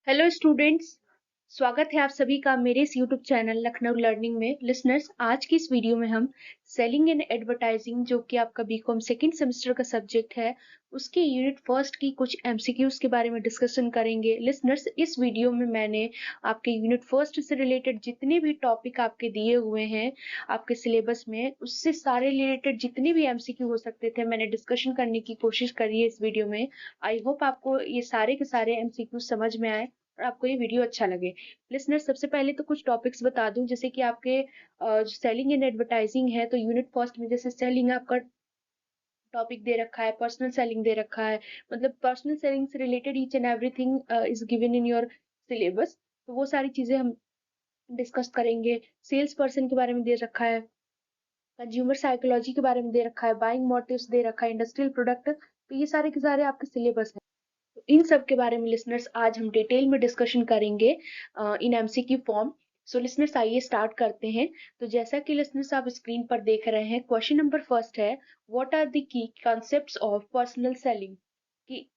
Hello students. स्वागत है आप सभी का मेरे इस यूट्यूब चैनल लखनऊ लर्निंग में। लिसनर्स, आज की इस वीडियो में हम सेलिंग एंड एडवर्टाइजिंग जो कि आपका बीकॉम सेकंड सेमेस्टर का सब्जेक्ट है, उसके यूनिट फर्स्ट की कुछ एमसीक्यूज के बारे में डिस्कशन करेंगे। लिसनर्स, इस वीडियो में मैंने आपके यूनिट फर्स्ट से रिलेटेड जितने भी टॉपिक आपके दिए हुए हैं आपके सिलेबस में, उससे सारे रिलेटेड जितने भी एमसीक्यू हो सकते थे मैंने डिस्कशन करने की कोशिश करी है इस वीडियो में। आई होप आपको ये सारे के सारे एमसीक्यू समझ में आए और आपको ये वीडियो अच्छा लगे। लिसनर, सबसे पहले तो कुछ टॉपिक्स बता दूं, जैसे कि आपके सेलिंग एंड एडवर्टाइजिंग है तो यूनिट फर्स्ट में जैसे सेलिंग आपका टॉपिक दे रखा है, पर्सनल सेलिंग दे रखा है। मतलब पर्सनल सेलिंग से related each and everything is given in your syllabus, तो वो सारी चीजें हम डिस्कस करेंगे। सेल्स पर्सन के बारे में दे रखा है, कंज्यूमर साइकोलॉजी के बारे में दे रखा है, बाइंग मोटिव्स दे रखा है, इंडस्ट्रियल प्रोडक्ट, तो ये सारे के सारे आपके सिलेबस है। तो इन सब के बारे में लिसनर्स आज हम डिटेल में डिस्कशन करेंगे इन एमसीक्यू फॉर्म। सो लिसनर्स, आइए स्टार्ट करते हैं। तो जैसा कि लिसनर्स आप स्क्रीन पर देख रहे हैं, क्वेश्चन नंबर फर्स्ट है, what are the key concepts of personal selling. कि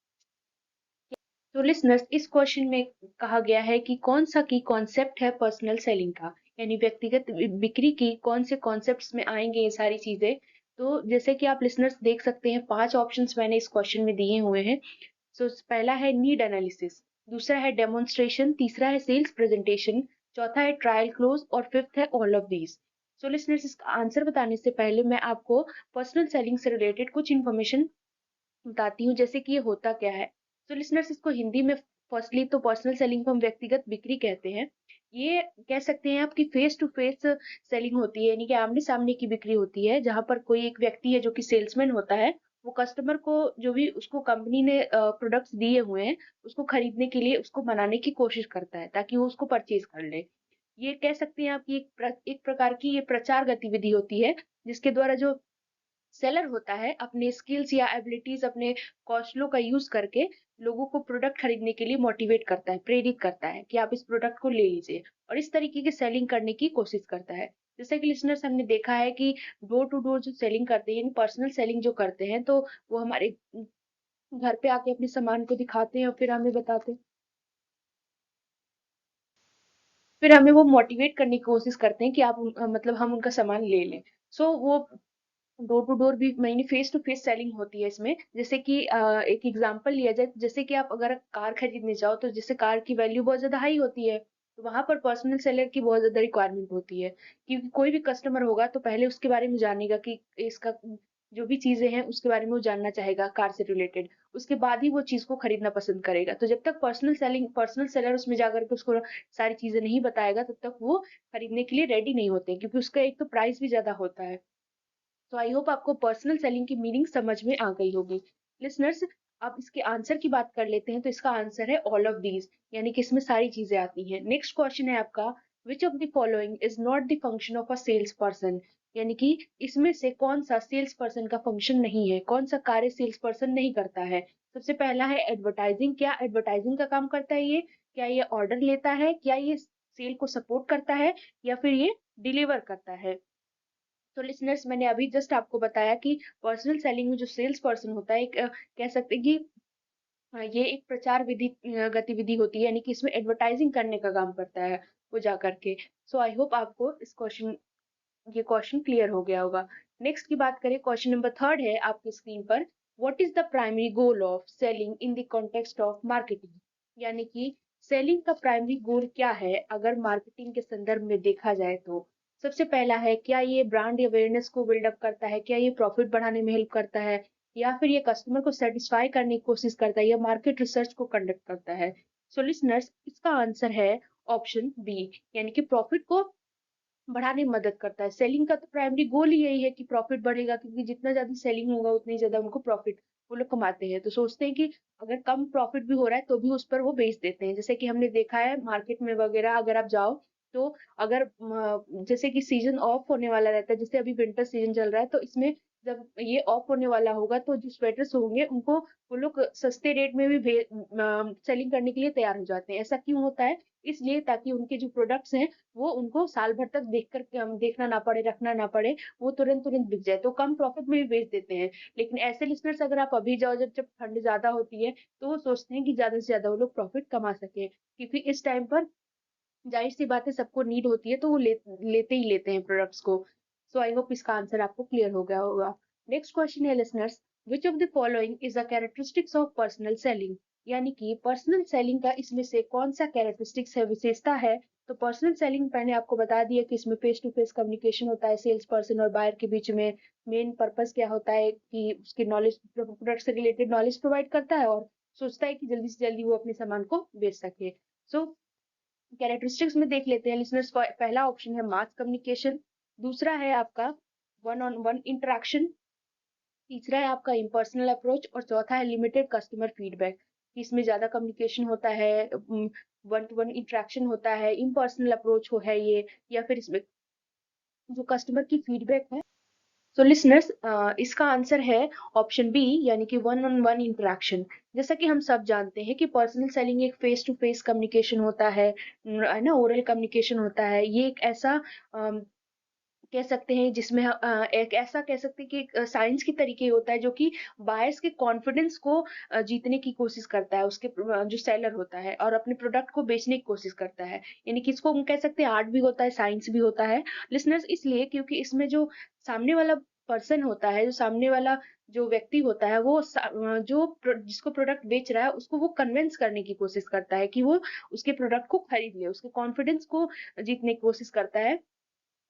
तो लिसनर्स, इस क्वेश्चन में कहा गया है कि कौन सा की कॉन्सेप्ट है पर्सनल सेलिंग का, यानी व्यक्तिगत बिक्री की कौन से कॉन्सेप्ट्स में आएंगे ये सारी चीजें। तो जैसे कि आप लिसनर्स देख सकते हैं, 5 ऑप्शंस मैंने इस क्वेश्चन में दिए हुए हैं। सो पहला है नीड एनालिसिस, दूसरा है डेमोन्स्ट्रेशन, तीसरा है सेल्स प्रेजेंटेशन, चौथा है ट्रायल क्लोज और फिफ्थ है all of these. So listeners, इसका आंसर बताने से पहले मैं आपको पर्सनल सेलिंग से रिलेटेड कुछ इन्फॉर्मेशन बताती हूँ, जैसे कि ये होता क्या है। तो लिसनर्स, इसको हिंदी में फर्स्टली तो पर्सनल सेलिंग को हम व्यक्तिगत बिक्री कहते हैं। ये कह सकते हैं आपकी फेस टू फेस सेलिंग होती है, यानी कि आमने सामने की बिक्री होती है, जहां पर कोई एक व्यक्ति है जो कि सेल्समैन होता है, वो कस्टमर को जो भी उसको कंपनी ने प्रोडक्ट्स दिए हुए हैं उसको खरीदने के लिए उसको मनाने की कोशिश करता है ताकि वो उसको परचेज कर ले। ये कह सकते हैं आपकी एक प्रकार की ये प्रचार गतिविधि होती है, जिसके द्वारा जो सेलर होता है अपने स्किल्स या एबिलिटीज, अपने कौशलों का यूज करके लोगों को प्रोडक्ट खरीदने के लिए मोटिवेट करता है, प्रेरित करता है कि आप इस प्रोडक्ट को ले लीजिए, और इस तरीके की सेलिंग करने की कोशिश करता है। जैसे कि लिसनर्स, हमने देखा है कि डोर टू डोर जो सेलिंग करते हैं, यानी पर्सनल सेलिंग जो करते हैं, तो वो हमारे घर पे आके अपने सामान को दिखाते हैं और फिर हमें वो मोटिवेट करने की कोशिश करते हैं कि मतलब हम उनका सामान ले लें। सो वो डोर टू डोर भी मैंने फेस टू फेस सेलिंग होती है इसमें। जैसे कि एक एग्जांपल लिया जाए, जैसे कि आप अगर कार खरीदने जाओ तो जैसे कार की वैल्यू बहुत ज्यादा हाई होती है, तो वहां पर पर्सनल सेलर की बहुत ज्यादा रिक्वायरमेंट होती है, क्योंकि कोई भी कस्टमर होगा तो पहले उसके बारे में जानेगा कि इसका जो भी चीजें हैं उसके बारे में वो जानना चाहेगा कार से रिलेटेड, उसके बाद ही वो चीज को खरीदना पसंद करेगा। तो जब तक पर्सनल सेलर उसमें जाकर के उसको सारी चीजें नहीं बताएगा, तब तक वो खरीदने के लिए रेडी नहीं होते, क्योंकि उसका एक तो प्राइस भी ज्यादा होता है। तो आई होप आपको पर्सनल सेलिंग की मीनिंग समझ में आ गई होगी। लिसनर्स, अब इसके आंसर की बात कर लेते हैं। तो इसका आंसर है ऑल ऑफ दीज, यानी कि इसमें सारी चीजें आती हैं। नेक्स्ट क्वेश्चन है आपका, which of the following is not the function of a sales person, यानी कि इसमें से कौन सा सेल्स पर्सन का फंक्शन नहीं है, कौन सा कार्य सेल्स पर्सन नहीं करता है। सबसे पहला है एडवर्टाइजिंग। क्या एडवर्टाइजिंग का काम करता है ये? क्या ये ऑर्डर लेता है? क्या ये सेल को सपोर्ट करता है? या फिर ये डिलीवर करता है? तो लिसनर्स, मैंने अभी जस्ट आपको बताया कि पर्सनल सेलिंग में जो सेल्स पर्सन होता है, एक कह सकते हैं कि ये एक प्रचार गतिविधि होती है, यानी कि इसमें एडवर्टाइजिंग करने का काम करता है वो जा करके। सो आई होप आपको ये क्वेश्चन क्लियर हो गया होगा। नेक्स्ट की बात करें, क्वेश्चन नंबर थर्ड है आपकी स्क्रीन पर, what is the primary goal of selling in the context of marketing, यानी कि सेलिंग का प्राइमरी गोल क्या है अगर मार्केटिंग के संदर्भ में देखा जाए तो। सबसे पहला है, क्या ये ब्रांड अवेयरनेस को बिल्डअप करता है, क्या ये प्रॉफिट बढ़ाने में हेल्प करता है, या फिर ये कस्टमर को सेटिस्फाई करने की कोशिश करता है, या मार्केट रिसर्च को कंडक्ट करता है। सो लिसनर्स, इसका आंसर है ऑप्शन बी, यानी कि प्रॉफिट को बढ़ाने में मदद करता है। सेलिंग का तो प्राइमरी गोल ही यही है कि प्रॉफिट बढ़ेगा, क्योंकि जितना ज्यादा सेलिंग होगा उतनी ज्यादा उनको प्रॉफिट वो लोग कमाते हैं। तो सोचते हैं कि अगर कम प्रॉफिट भी हो रहा है तो भी उस पर वो बेच देते हैं। जैसे कि हमने देखा है मार्केट में वगैरह अगर आप जाओ, तो अगर जैसे कि सीजन ऑफ होने वाला रहता है, जैसे अभी विंटर सीजन चल रहा है, तो इसमें जब ये ऑफ होने वाला होगा तो जो स्वेटर्स होंगे उनको वो लोग सस्ते रेट में भी सेलिंग करने के लिए तैयार हो जाते हैं। ऐसा क्यों होता है? इसलिए ताकि उनके जो प्रोडक्ट्स हैं वो उनको साल भर तक देखना ना पड़े, रखना ना पड़े, वो तुरंत-तुरंत बिक जाए, तो कम प्रॉफिट में भी बेच देते हैं। लेकिन ऐसे लिसनर्स अगर आप अभी जाओ जब जब ठंड ज़्यादा होती है, तो वो सोचते हैं कि ज़्यादा से ज़्यादा वो लोग प्रॉफिट कमा सकें। क्योंकि इस टाइम पर ज़ाहिर-सी बात है सबको नीड होती है तो वो लेते ही लेते हैं प्रोडक्ट्स को। सो आई होप इसका आंसर आपको क्लियर हो गया होगा। नेक्स्ट क्वेश्चन है listeners, which of the following is a characteristics of personal selling? यानी कि पर्सनल सेलिंग का इसमें से कौन-सा कैरेक्टरिस्टिक्स है, विशेषता है? तो पर्सनल सेलिंग मैंने आपको बता दिया कि इसमें फेस टू फेस कम्युनिकेशन होता है सेल्स पर्सन और बायर के बीच में। मेन पर्पस क्या होता है कि उसके नॉलेज प्रोडक्ट से रिलेटेड नॉलेज प्रोवाइड करता है और सोचता है कि जल्दी से जल्दी वो अपने सामान को बेच सके। सो कैरेक्टरिस्टिक्स में देख लेते हैं लिसनर्स। पहला ऑप्शन है मास कम्युनिकेशन, दूसरा है आपका वन ऑन वन इंटरेक्शन, तीसरा है आपका इम्पर्सनल अप्रोच और चौथा है लिमिटेड कस्टमर फीडबैक। इसमें ज्यादा कम्युनिकेशन होता है, वन टू वन इंटरेक्शन होता है, इम्पर्सनल अप्रोच हो है ये, या फिर इसमें जो कस्टमर की फीडबैक है। तो लिसनर्स इसका आंसर है ऑप्शन बी, यानी कि वन ऑन वन इंटरेक्शन। जैसा कि हम सब जानते हैं कि पर्सनल सेलिंग एक फेस टू फेस कम्युनिकेशन होता है ना, ओरल कम्युनिकेशन होता है। ये एक ऐसा कह सकते हैं जिसमें एक ऐसा कह सकते हैं कि साइंस के तरीके होता है जो कि बायर्स के कॉन्फिडेंस को जीतने की कोशिश करता है, उसके जो सेलर होता है और अपने प्रोडक्ट को बेचने की कोशिश करता है। यानी कि इसको हम कह सकते हैं आर्ट भी होता है, साइंस भी होता है लिसनर्स, इसलिए क्योंकि इसमें जो सामने वाला पर्सन होता है, जो सामने वाला जो व्यक्ति होता है, वो जिसको प्रोडक्ट बेच रहा है उसको वो कन्विंस करने की कोशिश करता है कि वो उसके प्रोडक्ट को खरीद ले, उसके कॉन्फिडेंस को जीतने की कोशिश करता है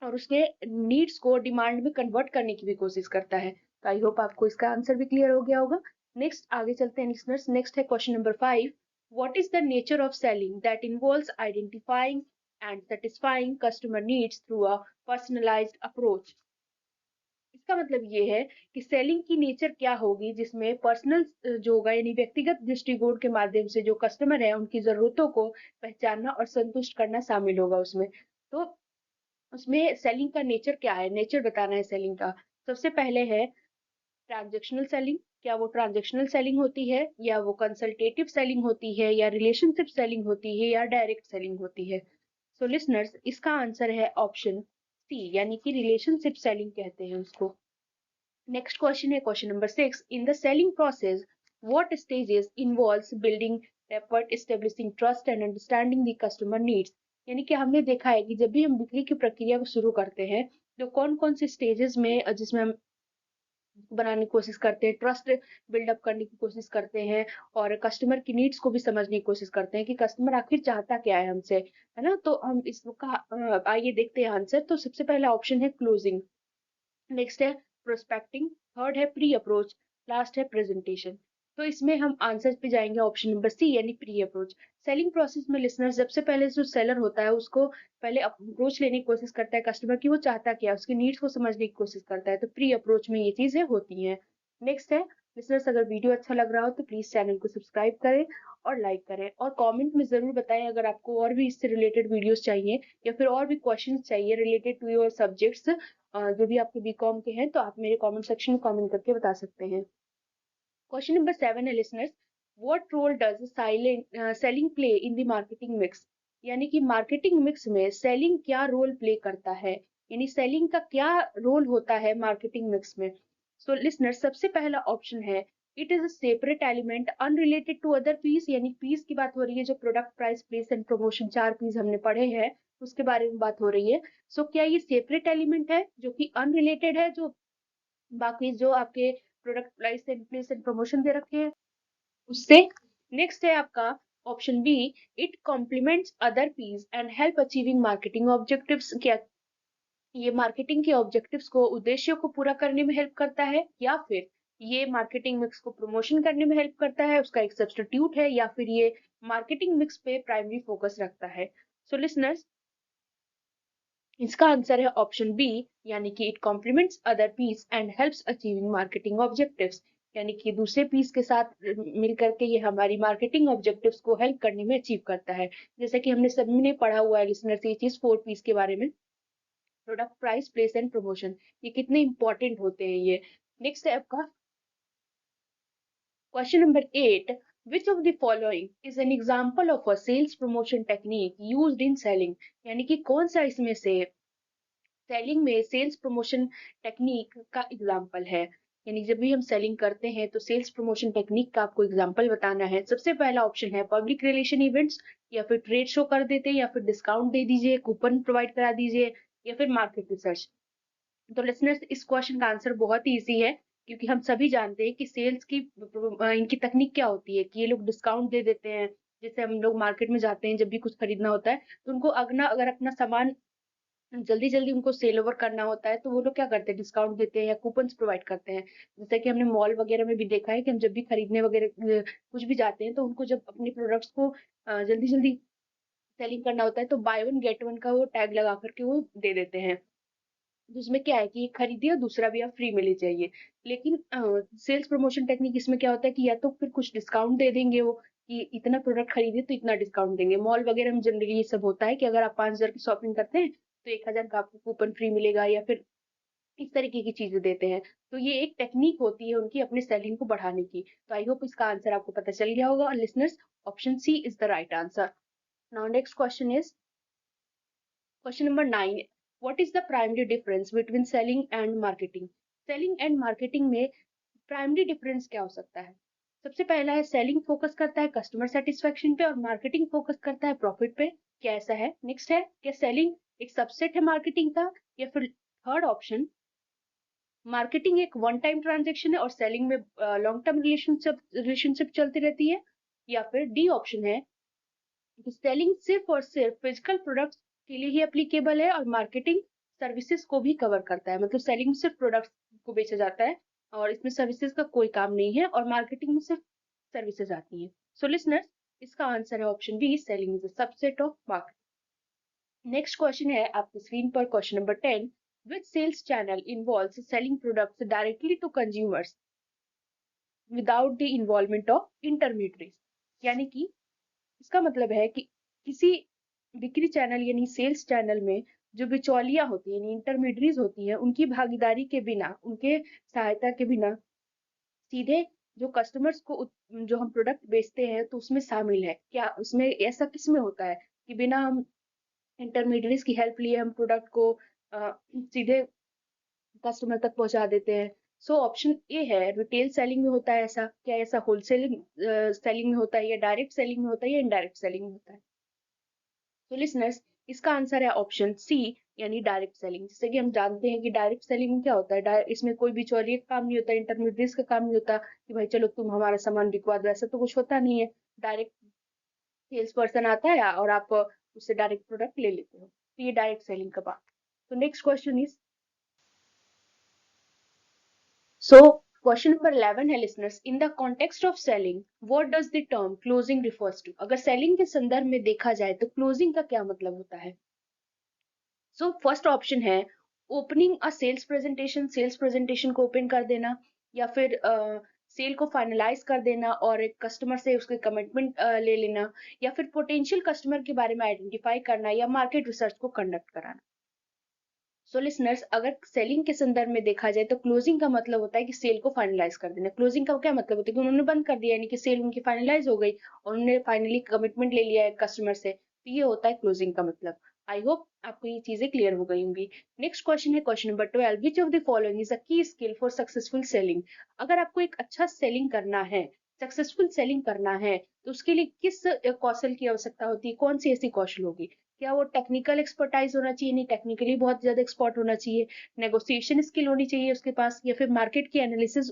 और उसके नीड्स को डिमांड में कन्वर्ट करने की भी कोशिश करता है। तो आई होप आपको इसका आंसर भी क्लियर हो गया होगा। नेक्स्ट आगे चलते हैं लिसनर्स। नेक्स्ट है question number 5, what is the nature of selling that involves identifying and satisfying customer needs through a personalised approach? इसका मतलब ये है कि सेलिंग की नेचर क्या होगी जिसमें पर्सनल जो होगा यानी व्यक्तिगत दृष्टिकोण के माध्यम से जो कस्टमर है उनकी जरूरतों को पहचानना और संतुष्ट करना शामिल होगा उसमें। तो उसमें सेलिंग का नेचर क्या है, नेचर बताना है सेलिंग का। सबसे पहले है ट्रांजैक्शनल सेलिंग। क्या वो ट्रांजैक्शनल सेलिंग होती है, या वो कंसल्टेटिव सेलिंग होती है, या रिलेशनशिप सेलिंग होती है, या डायरेक्ट सेलिंग होती है? सो लिसनर्स इसका आंसर है ऑप्शन सी, यानी कि रिलेशनशिप सेलिंग कहते हैं उसको। नेक्स्ट क्वेश्चन है question number 6, in the selling process what stages involves building rapport, establishing trust and understanding the customer needs? यानी कि हमने देखा है कि जब भी हम बिक्री की प्रक्रिया को शुरू करते हैं तो कौन कौन से स्टेजेस में जिसमें हम बनाने की कोशिश करते हैं, ट्रस्ट बिल्डअप करने की कोशिश करते हैं और कस्टमर की नीड्स को भी समझने की कोशिश करते हैं कि कस्टमर आखिर चाहता क्या है हमसे, है ना। तो हम इसका आइए देखते हैं आंसर। तो सबसे पहला ऑप्शन है क्लोजिंग, नेक्स्ट है प्रोस्पेक्टिंग, थर्ड है प्री अप्रोच, लास्ट है प्रेजेंटेशन। तो इसमें हम आंसर पे जाएंगे ऑप्शन नंबर सी, यानी प्री अप्रोच। सेलिंग प्रोसेस में लिसनर सबसे पहले जो सेलर होता है उसको पहले अप्रोच लेने की कोशिश करता है कस्टमर की, वो चाहता क्या है, उसकी नीड्स को समझने की कोशिश करता है। तो प्री अप्रोच में ये चीजें होती हैं। नेक्स्ट है लिसनर्स, अगर वीडियो अच्छा लग रहा हो तो प्लीज चैनल को सब्सक्राइब करें और लाइक करें और कमेंट में जरूर बताएं अगर आपको और भी इससे रिलेटेड वीडियोस चाहिए या फिर और भी क्वेश्चंस चाहिए रिलेटेड टू योर सब्जेक्ट्स, जो भी आपके बीकॉम के हैं, तो आप मेरे कमेंट सेक्शन में कमेंट करके बता सकते हैं। क्वेश्चन नंबर 7 है listeners, what role does selling play in the marketing mix? यानी कि मार्केटिंग मिक्स में सेलिंग क्या रोल प्ले करता है, यानी सेलिंग का क्या रोल होता है मार्केटिंग मिक्स में? सो लिसनर्स सबसे पहला ऑप्शन है it is a separate element unrelated to other P's. यानी पीस की बात हो रही है, जो product price place and promotion चार पीस हमने पढ़े हैं उसके बारे में बात हो रही है। सो क्या ये सेपरेट एलिमेंट है जो कि अनरिलेटेड है, जो बाकी जो आपके product price and place and promotion दे रखे हैं उससे? नेक्स्ट है आपका option B, it compliments other P's and help achieving marketing objectives. क्या ये मार्केटिंग के ऑब्जेक्टिव्स को, उद्देश्यों को पूरा करने में हेल्प करता है, या फिर ये मार्केटिंग मिक्स को प्रमोशन करने में हेल्प करता है, उसका एक सब्स्टिट्यूट है, या फिर ये मार्केटिंग मिक्स पे प्राइमरी फोकस रखता है? सो लिसनर्स इसका आंसर है ऑप्शन बी, यानी कि it compliments other P's and helps achieving marketing objectives. यानी कि दूसरे पीस के साथ मिल करके ये हमारी मार्केटिंग ऑब्जेक्टिव्स को हेल्प करने में अचीव करता है। जैसे कि हमने सभी ने पढ़ा हुआ है लिसनर्स ये चीज 4 पीस के बारे में, product price, place and promotion, ये कितने इंपॉर्टेंट होते हैं ये। नेक्स्ट है आपका question number 8, which of the following is an example of a sales promotion technique used in selling, यानी कि कौन सा इसमें से सेलिंग में सेल्स प्रमोशन टेक्निक का एग्जांपल है। यानी जब भी हम सेलिंग करते हैं तो सेल्स प्रमोशन टेक्निक का आपको एग्जांपल बताना है। सबसे पहला ऑप्शन है पब्लिक रिलेशन इवेंट्स, या फिर ट्रेड शो कर देते हैं, या फिर डिस्काउंट दे दीजिए, कूपन प्रोवाइड करा दीजिए, या फिर मार्केट रिसर्च। तो लिसनर्स, इस क्वेश्चन का आंसर बहुत ही इजी है, क्योंकि हम सभी जानते हैं कि सेल्स की इनकी तकनीक क्या होती है कि ये लोग डिस्काउंट दे देते हैं। जैसे हम लोग मार्केट में जाते हैं, जब भी कुछ खरीदना होता है तो उनको अगर अपना सामान जल्दी जल्दी उनको सेल ओवर करना होता है, तो वो लोग क्या करते हैं, डिस्काउंट देते हैं या कूपन्स प्रोवाइड करते हैं। जैसे कि हमने मॉल वगैरह में भी देखा है कि हम जब भी खरीदने वगैरह कुछ भी जाते हैं, तो उनको जब अपने प्रोडक्ट्स को जल्दी जल्दी सेलिंग करना होता है, तो बाय वन गेट वन का वो टैग लगा करके वो दे देते हैं। जिसमें क्या है कि एक खरीदिए और दूसरा भी आप फ्री में ले जाइए। लेकिन सेल्स प्रमोशन टेक्निक इसमें क्या होता है कि या तो फिर कुछ डिस्काउंट दे देंगे वो, कि इतना प्रोडक्ट खरीदिए तो इतना डिस्काउंट देंगे। मॉल वगैरह में जनरली ये सब होता है कि अगर आप 5,000 की शॉपिंग करते हैं तो 1,000 का आपको कूपन फ्री मिलेगा, या फिर इस तरीके की चीजें देते हैं। तो ये एक टेक्निक होती है उनकी अपनी सेलिंग को बढ़ाने की। तो आई होप इसका आंसर आपको पता चल गया होगा। और listeners, option C is the right answer. Now next question is question number 9, what is the primary difference between selling and marketing. Selling and marketing में प्राइमरी डिफरेंस क्या हो सकता है। सबसे पहला है सेलिंग फोकस करता है कस्टमर सेटिस्फेक्शन पे और मार्केटिंग फोकस करता है प्रॉफिट पे। क्या ऐसा है? नेक्स्ट है, क्या सेलिंग एक सबसेट है मार्केटिंग का, या फिर थर्ड ऑप्शन, मार्केटिंग एक वन टाइम ट्रांजेक्शन है और सेलिंग में लॉन्ग टर्म रिलेशनशिप चलती रहती है। या फिर डी ऑप्शन है कि सेलिंग सिर्फ और सिर्फ फिजिकल प्रोडक्ट्स के लिए ही एप्लीकेबल है और मार्केटिंग सर्विसेज को भी कवर करता है। मतलब सेलिंग में सिर्फ प्रोडक्ट्स को बेचा जाता है और इसमें सर्विसेज का कोई काम नहीं है, और मार्केटिंग में सिर्फ सर्विसेज आती हैं। सो लिसनर्स, इसका आंसर है option B, selling is a subset of marketing. Next question है आपकी स्क्रीन पर, question number 10, which sales channel involves selling products directly to consumers without the involvement of intermediaries। यानी कि इसका मतलब है कि किसी बिक्री चैनल यानी सेल्स चैनल में जो बिचौलियां होती हैं, इंटरमीडियरीज होती हैं, उनकी भागीदारी के बिना, उनके सहायता के बिना सीधे जो कस्टमर्स को जो हम प्रोडक्ट बेचते हैं तो उसमें शामिल है। क्या उसमें ऐसा किस में होता है कि बिना हम इंटरमीडियरीज की हेल्प लिए हम प्रोडक्ट को सीधे कस्टमर तक पहुंचा देते हैं। सो ऑप्शन ए है, रिटेल सेलिंग में होता है ऐसा। क्या ऐसा होलसेल सेलिंग में होता है, या डायरेक्ट सेलिंग में होता है, या इनडायरेक्ट सेलिंग में होता है। तो लिसनर्स, इसका आंसर है ऑप्शन सी, यानी डायरेक्ट सेलिंग। जैसे कि हम जानते हैं कि डायरेक्ट सेलिंग में क्या होता है, इसमें कोई बिचौलिए का काम नहीं होता, इंटरमीडिएट का काम नहीं होता कि भाई चलो तुम हमारा सामान बिकवा दो, ऐसा तो कुछ होता नहीं है। डायरेक्ट सेल्स पर्सन आता है और आप उससे डायरेक्ट प्रोडक्ट ले लेते हो। तो ये डायरेक्ट सेलिंग का बात। तो next question is, so question number 11 है listeners, in the context of selling what does the term closing refers to। अगर selling के संदर्भ में देखा जाए तो closing का क्या मतलब होता है। सो फर्स्ट ऑप्शन है opening a sales presentation, sales presentation को ओपन कर देना, या फिर सेल को फाइनलाइज कर देना और एक कस्टमर से उसके कमिटमेंट ले लेना, या फिर पोटेंशियल कस्टमर के बारे में आइडेंटिफाई करना, या मार्केट रिसर्च को कंडक्ट कराना। सो लिसनर्स, अगर सेलिंग के संदर्भ में देखा जाए तो क्लोजिंग का मतलब होता है कि सेल को फाइनलाइज कर देना। क्लोजिंग का क्या मतलब होता है कि उन्होंने बंद कर दिया, यानी कि सेल उनकी फाइनलाइज हो गई और उन्होंने फाइनली कमिटमेंट ले लिया है कस्टमर से। तो ये होता है क्लोजिंग का मतलब। आई होप आपको ये चीजें क्लियर हो गई होंगी। नेक्स्ट क्वेश्चन है question number 12, which of the following is a की स्किल फॉर सक्सेसफुल सेलिंग। अगर आपको एक अच्छा सेलिंग करना है, सक्सेसफुल सेलिंग करना है, तो उसके लिए किस कौशल की आवश्यकता होती है, कौन सी ऐसी कौशल होगी। क्या वो टेक्निकल एक्सपर्टाइज होना चाहिए, नहीं टेक्निकली बहुत ज्यादा एक्सपर्ट होना चाहिए, नेगोशिएशन स्किल होनी चाहिए उसके पास, या फिर मार्केट की एनालिसिस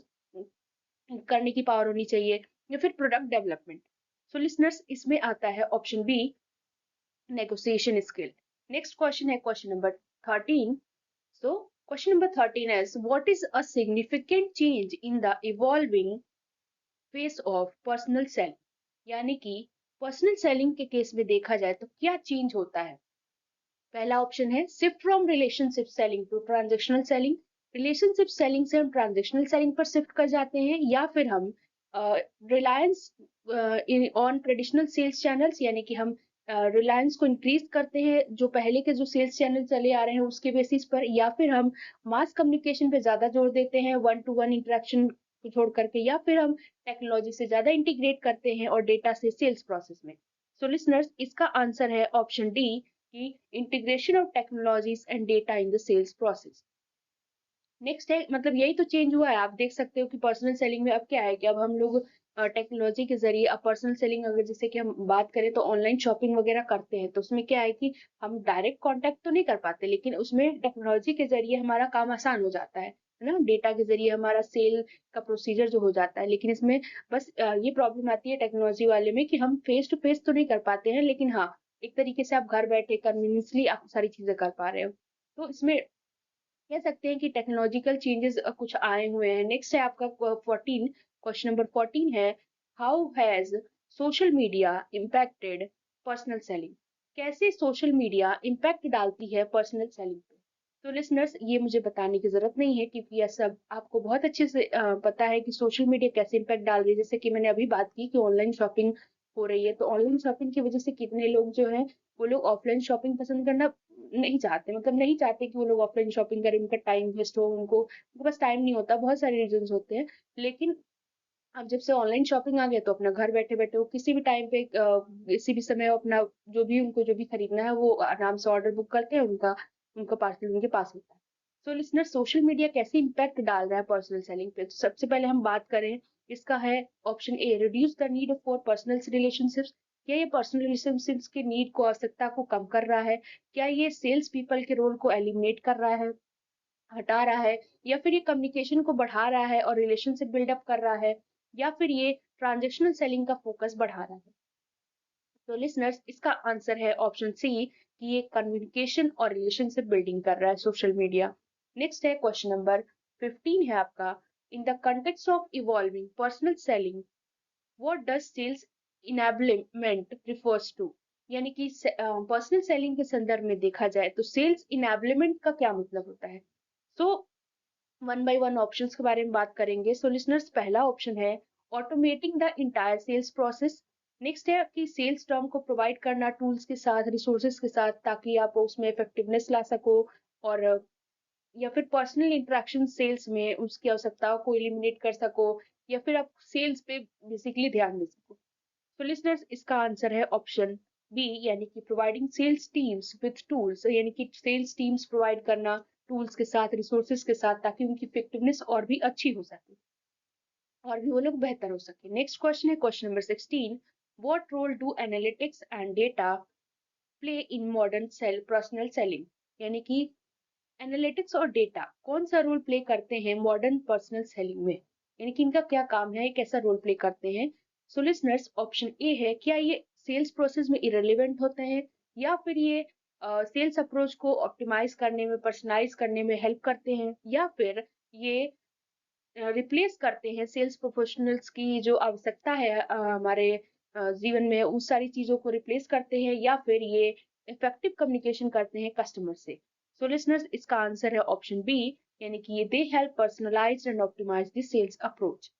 करने की पावर होनी चाहिए, या फिर प्रोडक्ट डेवलपमेंट। सो लिसनर्स, इसमें आता है option B, negotiation skill. Next question है question number 13। So question number 13 is what is a significant change in the evolving phase of personal selling। यानी कि पर्सनल सेलिंग के केस में देखा जाए तो क्या चेंज होता है। पहला ऑप्शन है shift from relationship selling to transactional selling. Relationship selling से हम ट्रांजेक्शनल सेलिंग पर शिफ्ट कर जाते हैं, या फिर हम reliance on traditional sales channels, यानी कि हम रिलायंस को इंक्रीज करते हैं जो पहले के जो सेल्स चैनल चले आ रहे हैं उसके बेसिस पर, या फिर हम मास कम्युनिकेशन पे ज्यादा जोर देते हैं वन टू वन इंटरेक्शन को छोड़ करके, या फिर हम टेक्नोलॉजी से ज्यादा इंटीग्रेट करते हैं और डेटा से सेल्स प्रोसेस में। सो लिसनर्स, इसका आंसर है ऑप्शन डी कि integration of technologies and data in the sales process. Next है, मतलब यही तो चेंज हुआ है। आप देख सकते हो कि पर्सनल सेलिंग में अब क्या है कि अब हम लोग टेक्नोलॉजी के जरिए अब पर्सनल सेलिंग, अगर जैसे कि हम बात करें तो ऑनलाइन शॉपिंग वगैरह करते हैं, तो उसमें क्या है कि हम डायरेक्ट कांटेक्ट तो नहीं कर पाते, लेकिन उसमें टेक्नोलॉजी के जरिए हमारा काम आसान हो जाता है ना, डेटा के जरिए हमारा सेल का प्रोसीजर जो हो जाता है। लेकिन इसमें बस ये प्रॉब्लम आती है टेक्नोलॉजी वाले में कि हम फेस टू फेस तो नहीं कर पाते हैं, लेकिन हाँ, एक तरीके से आप घर बैठे कन्वीनियंसली आप सारी चीजें कर पा रहे हो। तो इसमें कह सकते हैं कि टेक्नोलॉजिकल चेंजेस कुछ आए हुए हैं। नेक्स्ट है आपका 14, क्वेश्चन नंबर 14 है, how has social media impacted personal selling? कैसे सोशल मीडिया इम्पैक्ट डालती है पर्सनल सेलिंग पे? तो लिसनर्स, ये मुझे बताने की जरूरत नहीं है क्योंकि यह सब आपको बहुत अच्छे से पता है कि सोशल मीडिया कैसे इम्पैक्ट डाल रही है। जैसे कि मैंने अभी बात की कि ऑनलाइन शॉपिंग हो रही है, तो ऑनलाइन शॉपिंग की वजह से कितने लोग जो है वो लोग ऑफलाइन शॉपिंग पसंद करना नहीं चाहते, मतलब नहीं चाहते कि वो लोग ऑफलाइन शॉपिंग करें, उनका टाइम वेस्ट हो, उनके पास टाइम नहीं होता, बहुत सारे रीजंस होते हैं। लेकिन अब जब से ऑनलाइन शॉपिंग आ गया तो अपना घर बैठे बैठे वो किसी भी टाइम पे किसी भी समय अपना जो भी खरीदना है वो आराम से ऑर्डर बुक करते हैं, उनका उनका पार्सल उनके पास होता है। सो लिसनर, सोशल मीडिया कैसे इम्पैक्ट डाल रहा है पर्सनल सेलिंग पे? तो सबसे पहले हम बात करें, इसका है option A, reduce the need for personal relationships. क्या ये पर्सनल रिलेशनशिप्स के नीड को, आवश्यकता को कम कर रहा है? क्या ये सेल्स पीपल के रोल को एलिमिनेट कर रहा है, हटा रहा है? या फिर ये कम्युनिकेशन को बढ़ा रहा है और रिलेशनशिप बिल्डअप कर रहा है? या फिर ये ट्रांजेक्शनल सेलिंग का फोकस बढ़ा रहा है? तो लिसनर्स, इसका आंसर है ऑप्शन सी कि ये कम्युनिकेशन और रिलेशनशिप बिल्डिंग कर रहा है सोशल मीडिया। नेक्स्ट है क्वेश्चन नंबर 15 है आपका, in the context of evolving personal selling, what does sales enablement refers to? यानी कि पर्सनल सेलिंग के संदर्भ में देखा जाए तो सेल्स इनेबलमेंट का क्या मतलब होता है? So one by one options के बारे में बात करेंगे। सो लिसनर्स, पहला ऑप्शन है automating the entire sales process. Next है कि सेल्स टर्म को प्रोवाइड करना टूल्स के साथ, रिसोर्सेज के साथ, ताकि आप उसमें इफेक्टिवनेस ला सको, और या फिर पर्सनल इंटरेक्शन सेल्स में उसकी आवश्यकताओं को एलिमिनेट कर सको, या फिर आप सेल्स पे बेसिकली ध्यान दे सको। तो लिसनर्स, इसका आंसर है ऑप्शन बी, यानी कि providing sales teams with tools, यानी कि सेल्स टीम्स प्रोवाइड करना टूल्स के साथ, रिसोर्सेज के साथ, ताकि उनकी इफेक्टिवनेस और भी अच्छी हो सके और भी वो लोग बेहतर हो सके। नेक्स्ट क्वेश्चन है question number 16, what role do analytics and data play in modern sale personal selling? यानी कि एनालिटिक्स और डेटा कौन सा रोल प्ले करते हैं मॉडर्न पर्सनल सेलिंग में, यानी कि इनका क्या काम है, कैसा रोल प्ले करते हैं? सो लिसनर्स, ऑप्शन ए है, क्या ये सेल्स प्रोसेस में इरेलीवेंट होते हैं, या फिर ये सेल्स अप्रोच को ऑप्टिमाइज करने में, पर्सनलाइज करने में हेल्प करते हैं, या फिर ये रिप्लेस करते हैं सेल्स प्रोफेशनल्स की जो आवश्यकता है हमारे जीवन में, उस सारी चीजों को रिप्लेस करते हैं, या फिर ये इफेक्टिव कम्युनिकेशन करते हैं कस्टमर से? सो लिसनर्स, इसका आंसर है ऑप्शन बी, यानी कि ये they help personalize and optimize the sales approach.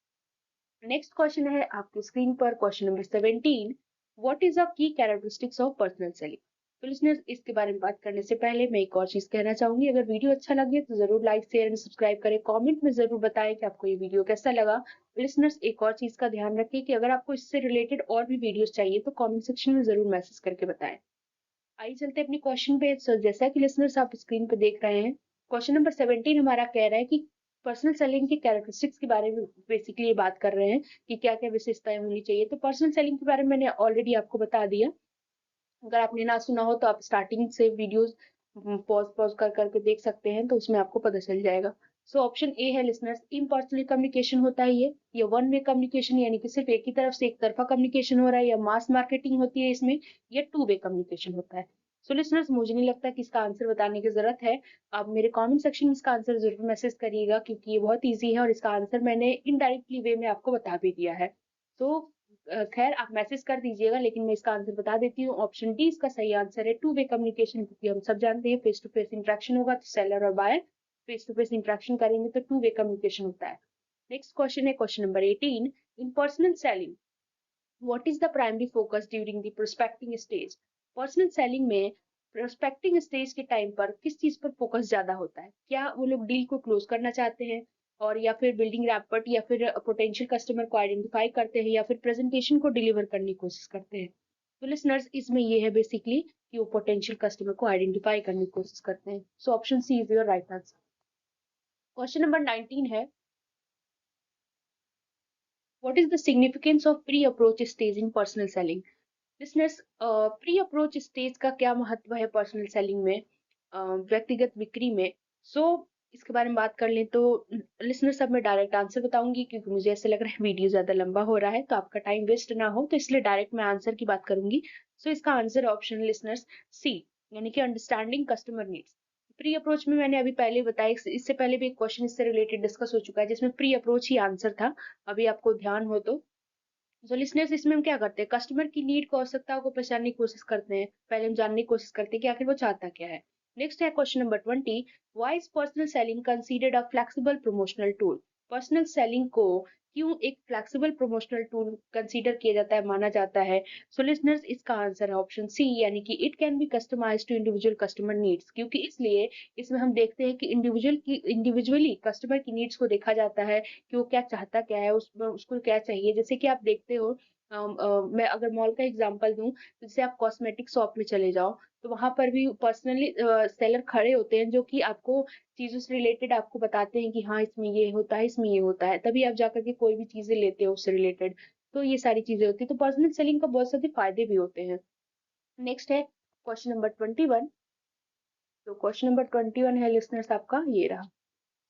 Next question है आपकी स्क्रीन पर, question number 17, what is the key characteristics of personal selling? तो लिसनर्स, इसके बारे में बात करने से पहले मैं एक और चीज कहना चाहूंगी, अगर वीडियो अच्छा लगे तो जरूर लाइक शेयर एंड सब्सक्राइब करें, कमेंट में जरूर बताएं कि आपको ये वीडियो कैसा लगा। लिसनर्स, एक और चीज का ध्यान रखें कि अगर आपको इससे रिलेटेड और भी वीडियोस चाहिए तो कमेंट सेक्शन में जरूर मैसेज करके बताएं। आइए चलते हैं अपने क्वेश्चन पे। So, जैसा कि लिसनर्स आप स्क्रीन पे देख रहे हैं, क्वेश्चन नंबर 17 हमारा कह रहा है कि पर्सनल सेलिंग के कैरेक्टरिस्टिक्स के बारे में बेसिकली ये बात कर रहे हैं कि क्या क्या विशेषताएं होनी चाहिए। तो पर्सनल सेलिंग के बारे में मैंने ऑलरेडी आपको बता दिया, अगर आपने ना सुना हो तो आप स्टार्टिंग से वीडियोस पॉज पॉज कर करके देख सकते हैं, तो उसमें आपको पता चल जाएगा। सो ऑप्शन ए है लिसनर्स, इम्पर्सनल कम्युनिकेशन होता है ये वन वे कम्युनिकेशन, यानी कि सिर्फ एक ही तरफ से एक तरफा कम्युनिकेशन हो रहा है, या मास मार्केटिंग होती है इसमें, या टू वे कम्युनिकेशन होता है। सो लिसनर्स, मुझे नहीं लगता कि इसका आंसर बताने की जरूरत है, आप मेरे कमेंट सेक्शन में इसका आंसर जरूर मैसेज करिएगा, क्योंकि ये बहुत ईजी है और इसका आंसर मैंने इनडायरेक्टली वे में आपको बता भी दिया है। तो खैर आप मैसेज कर दीजिएगा, लेकिन मैं इसका आंसर बता देती हूँ, ऑप्शन डी इसका सही आंसर है, टू वे कम्युनिकेशन, क्योंकि हम सब जानते हैं फेस टू फेस इंटरेक्शन होगा तो सेलर और buyer face to face interaction करेंगे तो टू वे कम्युनिकेशन होता है। नेक्स्ट क्वेश्चन है question number 18, in personal selling what is the primary focus during the prospecting stage? Personal selling में prospecting stage के टाइम पर किस चीज पर फोकस ज्यादा होता है? क्या वो लोग डील को क्लोज करना चाहते हैं, और या फिर बिल्डिंग रैपट, या फिर पोटेंशियल कस्टमर को आइडेंटिफाई करते हैं, या फिर प्रेजेंटेशन को डिलीवर करने की कोशिश करते हैं? तो लिसनर्स, इसमें ये है बेसिकली कि वो पोटेंशियल कस्टमर को आइडेंटिफाई करने की कोशिश करते हैं। So option C is your right answer. Question number 19 है, what is the significance of pre approach stage in personal selling? Listeners, pre approach stage का क्या महत्व है पर्सनल सेलिंग में, व्यक्तिगत बिक्री में? सो इसके बारे में बात कर लें तो लिसनर्स, अब मैं डायरेक्ट आंसर बताऊंगी, क्योंकि मुझे ऐसा लग रहा है वीडियो ज्यादा लंबा हो रहा है, तो आपका टाइम वेस्ट ना हो, तो इसलिए डायरेक्ट मैं आंसर की बात करूंगी। सो इसका आंसर ऑप्शन लिसनर्स सी, यानी कि understanding customer needs. Pre approach में मैंने अभी पहले बताया, इससे पहले भी एक क्वेश्चन इससे रिलेटेड डिस्कस हो चुका है जिसमें प्री अप्रोच ही आंसर था, अभी आपको ध्यान हो तो लिसनर्स, इसमें हम क्या करते हैं, कस्टमर की नीड को, आवश्यकताओं को पहचानने की कोशिश करते हैं। पहले हम जानने की कोशिश करते हैं कि आखिर वो चाहता क्या है। नेक्स्ट है question number 20, why is personal selling considered a flexible promotional tool? Personal selling को क्यों एक फ्लेक्सिबल प्रमोशनल टूल कंसीडर किया जाता है, माना जाता है? सो लिसनर्स, इसका आंसर है ऑप्शन सी, यानी कि it can be customize to individual customer needs. क्योंकि इसलिए इसमें हम देखते हैं कि इंडिविजुअली कस्टमर की नीड्स को देखा जाता है कि वो क्या चाहता क्या है, उसको क्या चाहिए। जैसे कि आप देखते हो, मैं अगर मॉल का एग्जांपल दूं, तो जैसे आप कॉस्मेटिक शॉप में चले जाओ, तो वहां पर भी पर्सनली सेलर खड़े होते हैं जो कि आपको चीजों से रिलेटेड आपको बताते हैं कि हाँ, इसमें ये होता है, इसमें ये होता है, तभी आप जाकर के कोई भी चीजें लेते हो उससे रिलेटेड। तो ये सारी चीजें होती है, तो पर्सनल सेलिंग का बहुत सारे फायदे भी होते हैं। नेक्स्ट है क्वेश्चन नंबर 21। तो क्वेश्चन नंबर 21 है लिसनर्स आपका ये रहा।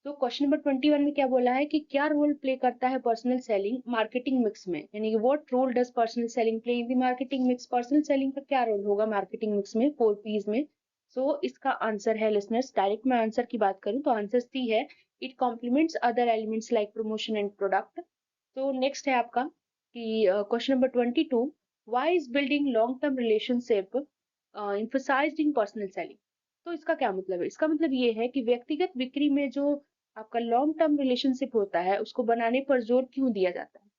तो क्वेश्चन नंबर 21 में क्या बोला है कि क्या रोल प्ले करता है पर्सनल सेलिंग मार्केटिंग मिक्स में, यानी कि what role does personal selling play in the marketing mix? Personal selling का क्या रोल होगा मार्केटिंग मिक्स में, 4 P's में? सो इसका आंसर है लिसनर्स, डायरेक्ट मैं आंसर की बात करूं तो आंसर सी है, it compliments other elements like promotion and product. तो नेक्स्ट है आपका कि question number 22, why is building long term relationship emphasized in personal selling? तो इसका क्या मतलब है? इसका मतलब ये है कि व्यक्तिगत बिक्री में जो आपका लॉन्ग टर्म रिलेशनशिप होता है, उसको बनाने पर जोर क्यों दिया जाता है?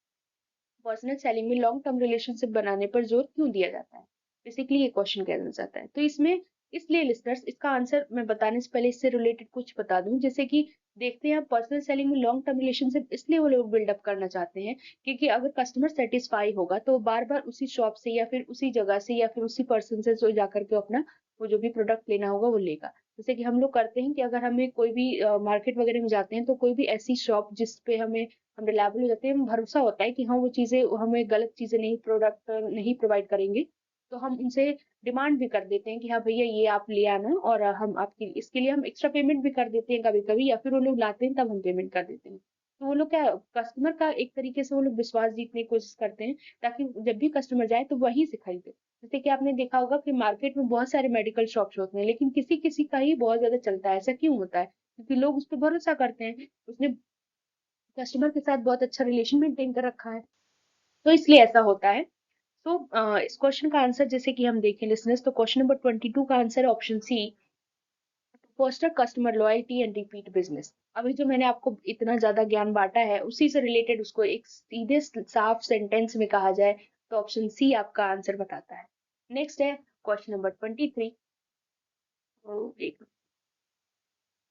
पर्सनल सेलिंग में लॉन्ग टर्म रिलेशनशिप बनाने पर जोर क्यों दिया जाता है? बेसिकली ये क्वेश्चन कहना चाहता है। तो इसमें, इसलिए लिसनर्स, इसका आंसर मैं बताने से पहले इससे रिलेटेड कुछ बता दूं। जैसे कि देखते हैं, पर्सनल सेलिंग में लॉन्ग टर्म रिलेशनशिप इसलिए वो लोग बिल्डअप करना चाहते हैं क्योंकि अगर कस्टमर सेटिस्फाई होगा तो बार बार उसी शॉप से, या फिर उसी जगह से, या फिर उसी पर्सन से जो जाकर के अपना वो जो भी प्रोडक्ट लेना होगा वो लेगा। जैसे कि हम लोग करते हैं कि अगर हमें कोई भी मार्केट वगैरह में जाते हैं, तो कोई भी ऐसी शॉप जिस पे हम रिलायबल हो जाते हैं, भरोसा होता है कि हाँ, वो चीजें हमें गलत चीजें नहीं, प्रोडक्ट नहीं प्रोवाइड करेंगे, तो हम उनसे डिमांड भी कर देते हैं कि हाँ भैया, ये आप ले आना, और हम आपकी इसके लिए हम एक्स्ट्रा पेमेंट भी कर देते हैं कभी कभी, या फिर वो लोग लाते हैं तब हम पेमेंट कर देते हैं। तो वो लोग क्या, कस्टमर का एक तरीके से वो लोग विश्वास जीतने की कोशिश करते हैं, ताकि जब भी कस्टमर जाए तो वहीं से खरीदे। जैसे कि आपने देखा होगा कि मार्केट में बहुत सारे मेडिकल शॉप्स होते हैं, लेकिन किसी किसी का ही बहुत ज्यादा चलता है। ऐसा क्यों होता है? क्योंकि लोग उस पर भरोसा करते हैं, उसने कस्टमर के साथ बहुत अच्छा रिलेशन मेंटेन कर रखा है, तो इसलिए ऐसा होता है। तो इस क्वेश्चन का आंसर जैसे कि हम देखें लिसनर्स, तो क्वेश्चन नंबर 22 का आंसर है option C, foster customer loyalty and repeat business. अभी जो मैंने आपको इतना ज्यादा ज्ञान बांटा है, उसी से रिलेटेड उसको एक सीधे साफ सेंटेंस में कहा जाए तो ऑप्शन सी आपका आंसर बताता है। नेक्स्ट है क्वेश्चन नंबर 23।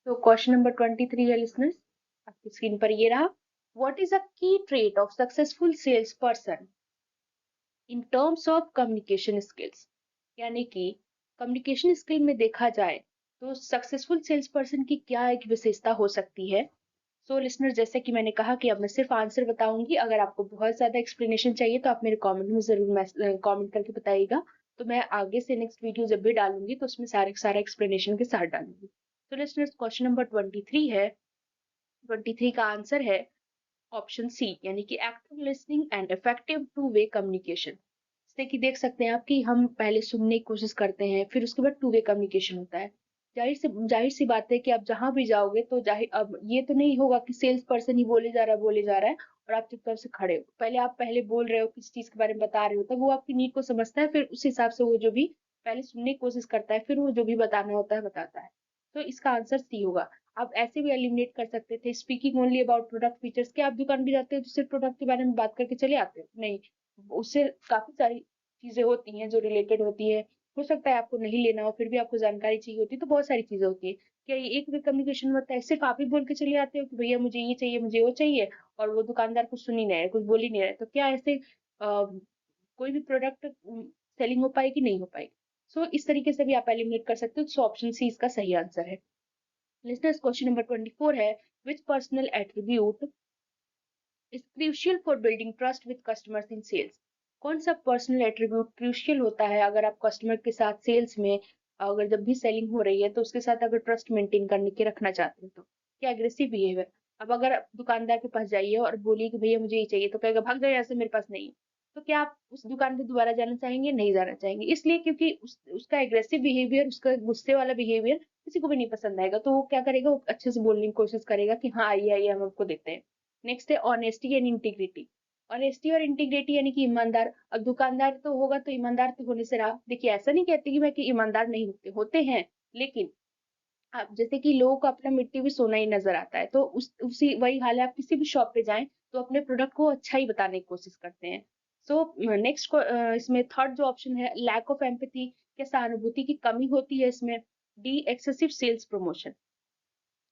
तो क्वेश्चन नंबर 23 है लिसनर्स, आपकी स्क्रीन पर ये रहा। What is a key trait of successful sales person in terms of communication skills? यानी कि कम्युनिकेशन स्किल में देखा जाए तो सक्सेसफुल सेल्स पर्सन की क्या एक विशेषता हो सकती है? सो लिसनर, जैसे कि मैंने कहा कि अब मैं सिर्फ आंसर बताऊंगी, अगर आपको बहुत ज्यादा एक्सप्लेनेशन चाहिए तो आप मेरे कमेंट में जरूर कमेंट करके बताइएगा, तो मैं आगे से नेक्स्ट वीडियो जब भी डालूंगी तो उसमें सारा एक्सप्लेनेशन के साथ डालूंगी। तो लिसनर्स, क्वेश्चन नंबर 23 है, 23 का आंसर है ऑप्शन सी, यानी कि active listening and effective to way communication. जैसे कि देख सकते हैं आप कि हम पहले सुनने की कोशिश करते हैं, फिर उसके बाद टू वे कम्युनिकेशन होता है। जाहिर सी बात है कि आप जहां भी जाओगे तो जाहिर, अब ये तो नहीं होगा कि सेल्स पर्सन ही बोले जा रहा है और आप चुपचाप से खड़े हो। पहले आप पहले बोल रहे हो, किस चीज के बारे में बता रहे हो, तब वो आपकी नीड को समझता है, फिर उस हिसाब से वो जो भी पहले सुनने की कोशिश करता है, फिर वो जो भी बताना होता है बताता है। तो इसका आंसर सी होगा। आप ऐसे भी एलिमिनेट कर सकते थे, speaking only about product features, के आप दुकान भी जाते हो तो सिर्फ प्रोडक्ट के बारे में बात करके चले आते हो? नहीं, उससे काफी सारी चीजें होती हैं जो रिलेटेड होती है, हो सकता है आपको नहीं लेना हो, फिर भी आपको जानकारी चाहिए होती है, तो बहुत सारी चीजें होती है। क्या ये एक वे कम्युनिकेशन होता है? सिर्फ आप ही बोल के चले आते हो कि भैया मुझे ये चाहिए, मुझे वो चाहिए, और वो दुकानदार कुछ सुन ही नहीं रहा है, कुछ बोल ही नहीं रहा है, तो क्या ऐसे कोई भी प्रोडक्ट सेलिंग हो पाएगी? नहीं हो पाएगी। सो इस तरीके से भी आप एलिमिनेट कर सकते हो। सो ऑप्शन सी इसका सही आंसर है। लिसनर्स, क्वेश्चन नंबर 24 है, which personal attribute is crucial for building trust with customers in sales? कौन सा पर्सनल एट्रीब्यूट क्रूशियल होता है अगर आप कस्टमर के साथ सेल्स में, अगर जब भी सेलिंग हो रही है तो उसके साथ अगर ट्रस्ट मेंटेन करने के रखना चाहते हैं तो? क्या एग्रेसिव बिहेवियर? अब अगर आप दुकानदार के पास जाइए और बोलिए कि भैया मुझे ये चाहिए, तो कहेगा भाग जाओ यहाँ से, मेरे पास नहीं है। तो क्या आप उस दुकान पे दोबारा जाना चाहेंगे? नहीं जाना चाहेंगे, इसलिए क्योंकि उसका एग्रेसिव बिहेवियर, उसका गुस्से वाला बिहेवियर किसी को भी नहीं पसंद आएगा। तो वो क्या करेगा, वो अच्छे से बोलने की कोशिश करेगा कि हाँ आइए आइए, हम आपको देते हैं। नेक्स्ट है ऑनेस्टी एंड इंटीग्रिटी। ऑनेस्टी और इंटीग्रिटी यानी कि ईमानदार। अब दुकानदार तो होगा तो ईमानदार तो होने से रहा। देखिए, ऐसा नहीं कहती कि मैं कि ईमानदार नहीं होते, होते हैं, लेकिन आप जैसे कि लोगों को अपना मिट्टी भी सोना ही नजर आता है, तो उसी वही हाल है, आप किसी भी शॉप पे जाएं तो अपने प्रोडक्ट को अच्छा ही बताने की कोशिश करते हैं। सो नेक्स्ट इसमें थर्ड जो ऑप्शन है, लैक ऑफ एम्पैथी, क्या सहानुभूति की कमी होती है इसमें? D, excessive sales promotion.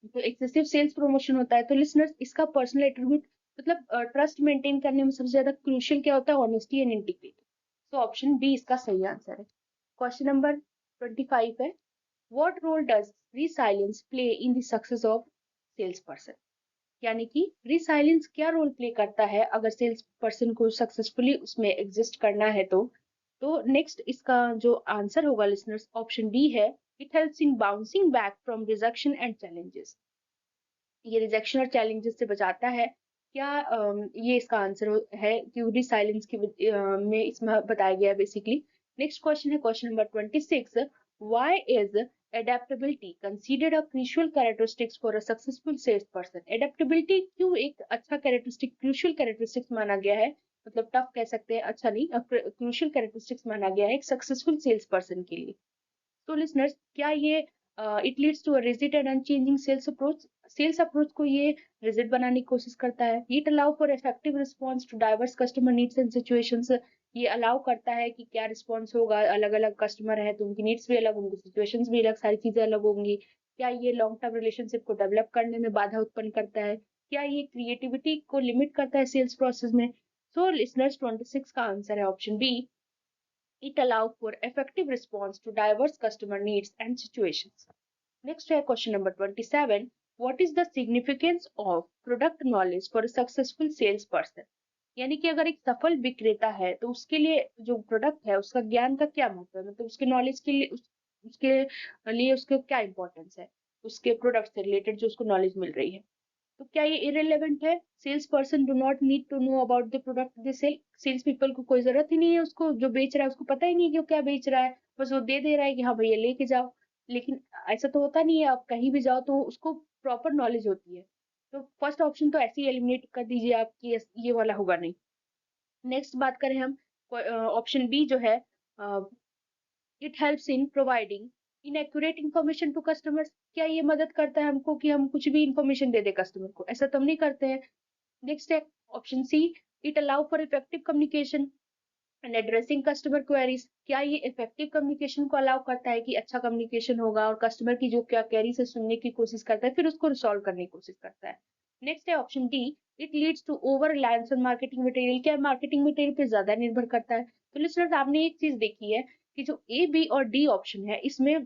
तो एक्सेसिव सेल्स प्रमोशन होता है। तो लिसनर्स, इसका पर्सनल एट्रीब्यूट मतलब ट्रस्ट मेंटेन करने में सबसे ज्यादा क्रूशियल क्या होता है? Honesty and integrity. तो ऑप्शन बी इसका सही आंसर है। क्वेश्चन नंबर 25 है, what role does resilience play in the success of sales person? यानी कि रिसाइलेंस क्या रोल प्ले करता है अगर सेल्स पर्सन को सक्सेसफुली उसमें एग्जिस्ट करना है तो नेक्स्ट इसका जो आंसर होगा लिसनर्स, ऑप्शन डी है, it helps in bouncing back from rejection and challenges. ये रिजेक्शन और चैलेंजेस से बचाता है। क्या ये इसका आंसर है? क्योंकि साइलेंस की में इसमें बताया गया है बेसिकली। नेक्स्ट क्वेश्चन है question number 26, why is adaptability considered a crucial characteristics for a successful sales person? Adaptability क्यों एक अच्छा कैरेक्टरिस्टिक, क्रूशियल कैरेक्टरिस्टिक्स माना गया है? मतलब टफ कह सकते हैं, अच्छा नहीं, क्रूशियल कैरेक्टरिस्टिक्स माना गया है एक सक्सेसफुल सेल्स पर्सन के लिए। तो लिसनर्स, क्या ये it leads to a rigid and unchanging sales approach? Sales approach को ये रिजिड बनाने की कोशिश करता है। It allow for effective response to diverse customer needs and situations. ये अलाउ करता है कि क्या रिस्पांस होगा, अलग अलग कस्टमर है तो उनकी नीड्स भी अलग, उनकी सिचुएशंस भी अलग, सारी चीजें अलग होंगी। क्या ये लॉन्ग टर्म रिलेशनशिप को डेवलप करने में बाधा उत्पन्न करता है? क्या ये क्रिएटिविटी को लिमिट करता है सेल्स प्रोसेस में? सो लिसनर्स, 26 का आंसर है option B, it allows for effective response to diverse customer needs and situations. Next है question number 27. What is the significance of product knowledge for a successful salesperson? यानी कि अगर एक सफल विक्रेता है तो उसके लिए जो प्रोडक्ट है उसका ज्ञान का क्या महत्व है? मतलब उसके नॉलेज के लिए उसके लिए उसके क्या इंपॉर्टेंस है, उसके प्रोडक्ट से रिलेटेड जो उसको नॉलेज मिल रही है। तो क्या ये इरेलेवेंट है? Sales person do not need to know about the product they sell. Sales people को कोई जरूरत ही नहीं है, उसको जो बेच रहा है उसको पता ही नहीं है कि वो क्या बेच रहा है, बस वो दे रहा है कि हाँ भैया लेके जाओ। लेकिन ऐसा तो होता नहीं है, आप कहीं भी जाओ तो उसको प्रॉपर नॉलेज होती है। तो फर्स्ट ऑप्शन तो ऐसे ही एलिमिनेट कर दीजिए आप कि ये वाला होगा नहीं। नेक्स्ट बात करें हम, ऑप्शन बी जो है, it helps in providing inaccurate information to customers. क्या ये मदद करता है हमको कि हम कुछ भी इन्फॉर्मेशन दे दे कस्टमर को? ऐसा तो हम नहीं करते हैं। नेक्स्ट है option C, it allow for effective communication and addressing customer queries. क्या ये इफेक्टिव कम्युनिकेशन को अलाउ करता है कि अच्छा कम्युनिकेशन होगा और कस्टमर की जो क्या क्वेरीज है सुनने की कोशिश करता है, फिर उसको रिसॉल्व करने की कोशिश करता है। नेक्स्ट है option D, it leads to over reliance on marketing material. क्या मार्केटिंग मटेरियल पे ज्यादा निर्भर करता है? तो लिसनर्स, आपने एक चीज देखी है कि जो ए, बी और डी ऑप्शन है इसमें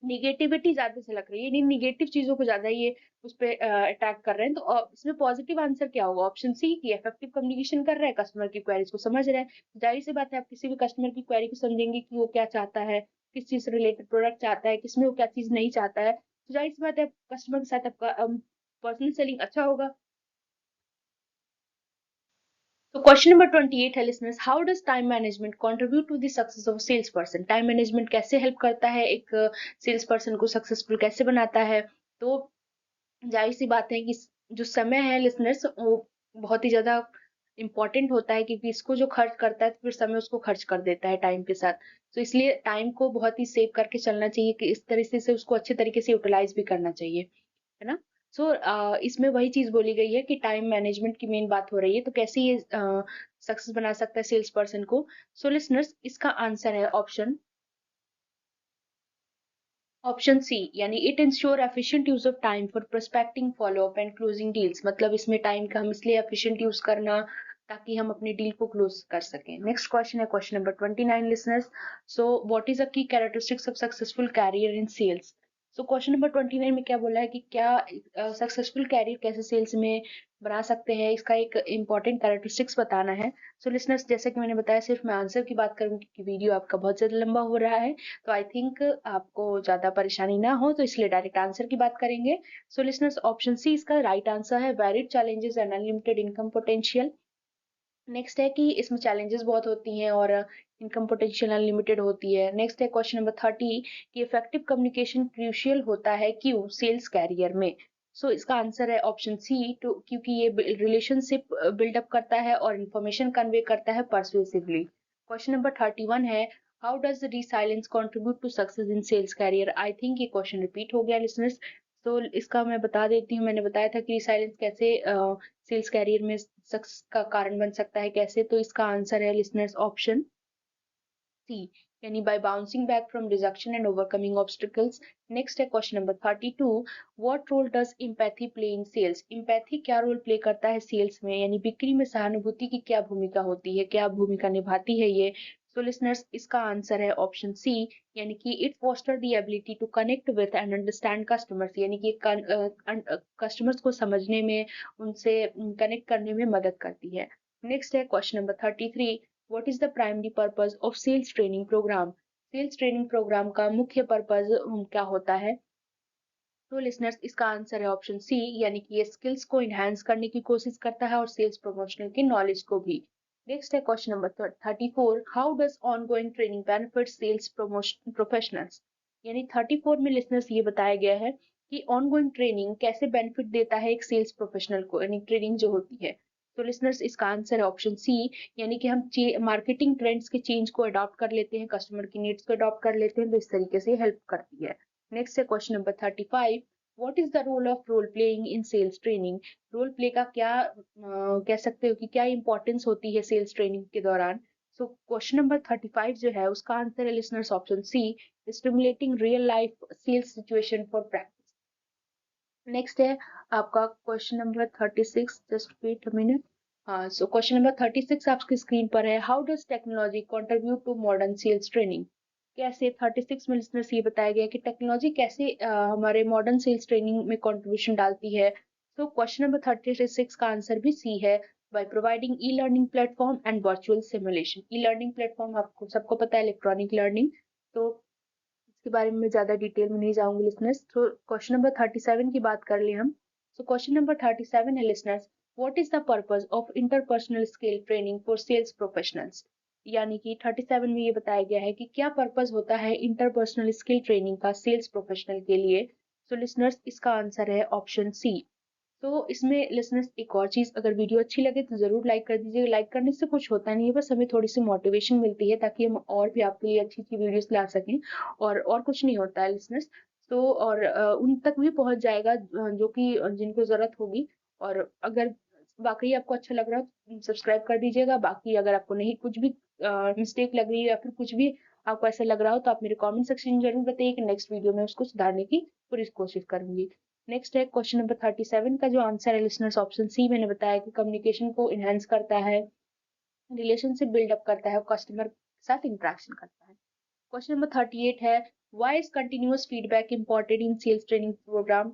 निगेटिविटी ज्यादा से लग रही है, यानी निगेटिव चीजों को ज्यादा ये उस पे अटैक कर रहे हैं। तो इसमें पॉजिटिव आंसर क्या होगा? ऑप्शन सी, की इफेक्टिव कम्युनिकेशन कर रहा है, कस्टमर की क्वेरीज को समझ रहा है। जाहिर सी बात है, आप किसी भी कस्टमर की क्वेरी को समझेंगे कि वो क्या चाहता है, किस चीज से रिलेटेड प्रोडक्ट चाहता है, किसमें वो क्या चीज नहीं चाहता है, तो जाहिर सी बात है कस्टमर के साथ आपका पर्सनल सेलिंग अच्छा होगा। तो क्वेश्चन नंबर 28 है listeners, how does time management contribute to the success of sales person? Time management कैसे हेल्प करता है, एक सेल्स पर्सन को सक्सेसफुल कैसे बनाता है? तो जाहिर सी बात है कि जो समय है लिसनर्स, वो बहुत ही ज्यादा इम्पोर्टेंट होता है, क्योंकि इसको जो खर्च करता है तो फिर समय उसको खर्च कर देता है टाइम के साथ। तो इसलिए टाइम को बहुत ही सेव करके चलना चाहिए, कि इस तरीके से उसको अच्छे तरीके से यूटिलाइज भी करना चाहिए, है ना? सो इसमें वही चीज बोली गई है कि टाइम मैनेजमेंट की मेन बात हो रही है, तो कैसे ये सक्सेस बना सकता है सेल्स पर्सन को? सो लिसनर्स, इसका आंसर है ऑप्शन ऑप्शन सी यानी it ensure efficient use of time for prospecting follow up and closing deals, मतलब इसमें टाइम का हम इसलिए एफिशिएंट यूज करना ताकि हम अपनी डील को क्लोज कर सकें। नेक्स्ट क्वेश्चन है question number 29 listeners. So what is a key characteristics of successful career in sales. So question number 29 में क्या बोला है कि क्या सक्सेसफुल कैरियर कैसे सेल्स में बना सकते हैं, इसका एक इंपॉर्टेंट कैरेक्टरिस्टिक्स बताना है। सो लिसनर्स जैसे कि मैंने बताया सिर्फ मैं आंसर की बात करूंगी क्योंकि वीडियो आपका बहुत ज्यादा लंबा हो रहा है, तो आई थिंक आपको ज्यादा परेशानी ना हो, तो इसलिए डायरेक्ट आंसर की बात करेंगे। सो लिसनर्स ऑप्शन सी इसका राइट आंसर है, valid challenges and unlimited income potential. Next है कि इसमें चैलेंजेस बहुत होती हैं और इनकम पोटेंशियल अनलिमिटेड होती है। नेक्स्ट है क्वेश्चन नंबर 30 कि इफेक्टिव कम्युनिकेशन क्रूशियल होता है क्यों सेल्स कैरियर में। सो इसका आंसर है ऑप्शन सी टू, क्योंकि ये रिलेशनशिप बिल्डअप करता है और इंफॉर्मेशन कन्वे करता है परसुएसिवली। क्वेश्चन नंबर 31 है how does resilience contribute to success in sales career. I think ये क्वेश्चन रिपीट हो गया लिसनर्स, तो इसका मैं बता देती हूँ। मैंने बताया था कि रिसाइलेंस कैसे सेल्स कैरियर में सक्सेस का कारण बन सकता है, कैसे, तो इसका आंसर है लिसनर्स ऑप्शन सी यानी by bouncing back from rejection and overcoming obstacles. Next है question number 32 what role does empathy play in sales. Empathy क्या रोल प्ले करता है सेल्स में, यानी बिक्री में सहानुभूति की क्या भूमिका होती है, क्या भूमिका निभाती है ये। सो लिसनर्स इसका आंसर है ऑप्शन सी यानी कि it foster the ability to connect with and understand customers, यानी कि कस्टमर्स को समझने में, उनसे कनेक्ट करने में मदद करती है। नेक्स्ट है question number 33 what is the primary purpose of sales training program. Sales training program का मुख्य पर्पस क्या होता है। तो लिसनर्स इसका आंसर है ऑप्शन सी यानी कि ये स्किल्स को इनहेंस करने की कोशिश करता है और सेल्स प्रमोशनल की नॉलेज को भी। नेक्स्ट है question number 34 how does ongoing training benefit sales promotion professionals. यानी 34 में लिसनर्स ये बताया गया है कि ऑनगोइंग ट्रेनिंग कैसे बेनिफिट देता है एक सेल्स प्रोफेशनल को, यानी ट्रेनिंग जो होती है। तो लिसनर्स इसका आंसर है ऑप्शन सी यानी कि हम मार्केटिंग ट्रेंड्स के चेंज को अडॉप्ट कर लेते हैं, कस्टमर की नीड्स को अडॉप्ट कर लेते हैं, तो इस तरीके से हेल्प करती है। नेक्स्ट है question number 35 what is the role of role playing in sales training. Role play का क्या कह सकते हो कि क्या इंपॉर्टेंस होती है सेल्स ट्रेनिंग के दौरान। सो क्वेश्चन नंबर 35 जो है उसका आंसर है listeners option C stimulating real life sales situation for practice. Next है आपका question number 36, just wait a minute. हाँ, सो क्वेश्चन नंबर 36 आपकी स्क्रीन पर है how does technology contribute to modern sales training. कैसे 36 में लिसनर्स ये बताया गया कि टेक्नोलॉजी कैसे हमारे मॉडर्न सेल्स ट्रेनिंग में कंट्रीब्यूशन डालती है। तो क्वेश्चन नंबर 36 का आंसर भी सी है by providing e learning platform and virtual simulation. E learning platform आपको सबको पता है इलेक्ट्रॉनिक लर्निंग, तो इसके बारे में ज्यादा डिटेल में नहीं जाऊंगी लिसनर्स। तो क्वेश्चन नंबर 37 की बात कर ले हम। सो क्वेश्चन नंबर 37 है listeners what is the purpose of interpersonal skill training for sales professionals. यानी कि 37 में ये बताया गया है कि क्या पर्पस होता है इंटरपर्सनल स्किल ट्रेनिंग का सेल्स प्रोफेशनल के लिए। सो लिसनर्स इसका आंसर है ऑप्शन सी। तो इसमें लिसनर्स एक और चीज, अगर वीडियो अच्छी लगे तो जरूर लाइक कर दीजिएगा। लाइक करने से कुछ होता नहीं है, बस हमें थोड़ी सी मोटिवेशन मिलती है ताकि हम और भी आपके लिए अच्छी अच्छी वीडियोस ला सकें, और कुछ नहीं होता है लिसनर्स। तो और उन तक भी पहुंच जाएगा जो कि जिनको जरूरत होगी। और अगर वाकई आपको अच्छा लग रहा हो सब्सक्राइब कर दीजिएगा। बाकी अगर आपको नहीं कुछ भी मिस्टेक लग रही है या फिर कुछ भी आपको ऐसा लग रहा हो तो आप मेरे कमेंट सेक्शन में जरूर बताइए कि नेक्स्ट वीडियो में उसको सुधारने की पूरी कोशिश करूंगी। नेक्स्ट है क्वेश्चन नंबर 37 का जो आंसर है लिसनर्स ऑप्शन सी मैंने बताया कि कम्युनिकेशन को इनहेंस करता है, रिलेशनशिप बिल्डअप करता है और कस्टमर के साथ इंटरेक्शन करता है। क्वेश्चन नंबर 38 है why is continuous feedback important in sales training program.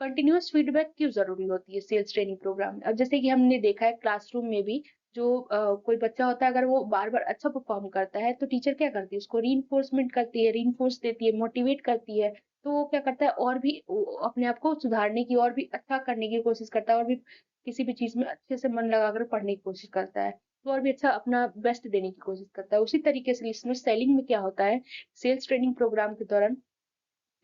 Continuous feedback क्यों जरूरी होती है सेल्स ट्रेनिंग प्रोग्राम में। अब जैसे कि हमने देखा है क्लासरूम में भी जो कोई बच्चा होता है अगर वो बार बार अच्छा परफॉर्म करता है तो टीचर क्या करती है उसको रीइंफोर्समेंट करती है, रीइंफोर्स देती है, मोटिवेट करती है। तो वो क्या करता है और भी अपने आप को सुधारने की और भी अच्छा करने की कोशिश करता है, और भी किसी भी चीज में अच्छे से मन लगाकर पढ़ने की कोशिश करता है, तो और भी अच्छा अपना बेस्ट देने की कोशिश करता है। उसी तरीके से इसमें सेलिंग में क्या होता है, सेल्स ट्रेनिंग प्रोग्राम के दौरान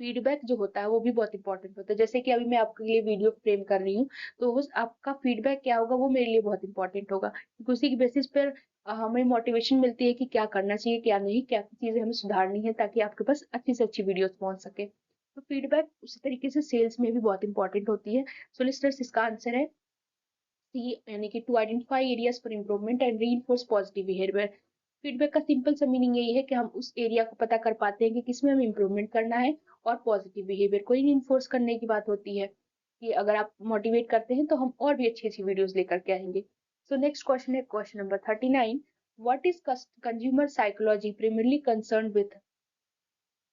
फीडबैक जो होता है वो भी बहुत इंपॉर्टेंट होता है। जैसे कि अभी मैं आपके लिए वीडियो फ्रेम कर रही हूँ, तो उस आपका फीडबैक क्या होगा वो मेरे लिए बहुत इंपॉर्टेंट होगा, क्योंकि उसी की बेसिस पर हमें मोटिवेशन मिलती है कि क्या करना चाहिए क्या नहीं, क्या चीजें हमें सुधारनी है ताकि आपके पास अच्छी से अच्छी वीडियोस पहुंच सके। तो फीडबैक उसी तरीके से सेल्स में भी बहुत इंपॉर्टेंट होती है। सो लिस्टर्स इसका आंसर है सी यानी कि to identify areas for improvement and reinforce positive behaviour. Feedback का सिंपल सा मीनिंग यही है कि हम उस एरिया को पता कर पाते हैं कि किसमें हमें इम्प्रूवमेंट करना है, और पॉजिटिव बिहेवियर को इन्फोर्स करने की बात होती है कि अगर आप मोटिवेट करते हैं तो हम और भी अच्छी अच्छी वीडियोस लेकर के आएंगे। सो नेक्स्ट क्वेश्चन है question number 39। What is consumer psychology primarily concern with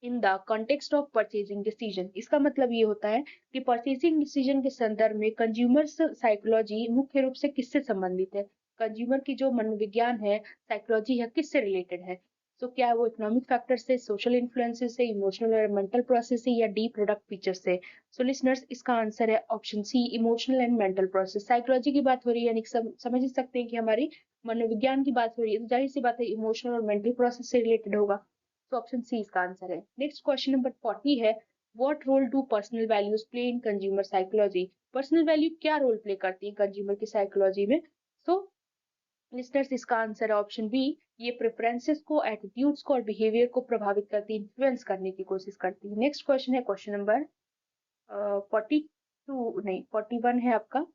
in the context of purchasing decision? इसका मतलब ये होता है कि परचेजिंग डिसीजन के संदर्भ में कंज्यूमर साइकोलॉजी मुख्य रूप से किससे संबंधित है? कंज्यूमर की जो मनोविज्ञान है, साइकोलॉजी है, किससे रिलेटेड है? तो क्या वो इकोनॉमिक फैक्टर से, सोशल इन्फ्लुएंसेस से, इमोशनल और मेंटल प्रोसेस से, या डी प्रोडक्ट फीचर से? सो लिसनर्स, इसका आंसर है option C, emotional and mental process. Psychology की बात हो रही है, यानी समझ ही सकते हैं कि हमारी मनोविज्ञान की बात हो रही है, तो जाहिर सी बात है इमोशनल और मेंटल प्रोसेस से रिलेटेड होगा। तो ऑप्शन सी इसका आंसर है। नेक्स्ट क्वेश्चन नंबर 40 है, what role do personal values play in consumer psychology? Personal value क्या रोल प्ले करती है कंज्यूमर की साइकोलॉजी में? सो लिस्टर्स, इसका आंसर है ऑप्शन बी, ये प्रेफरेंसेस को, एटीट्यूड्स को और बिहेवियर को प्रभावित करती, इन्फ्लुएंस करने की कोशिश करती है। नेक्स्ट क्वेश्चन है क्वेश्चन नंबर 42 नहीं 41 है आपका।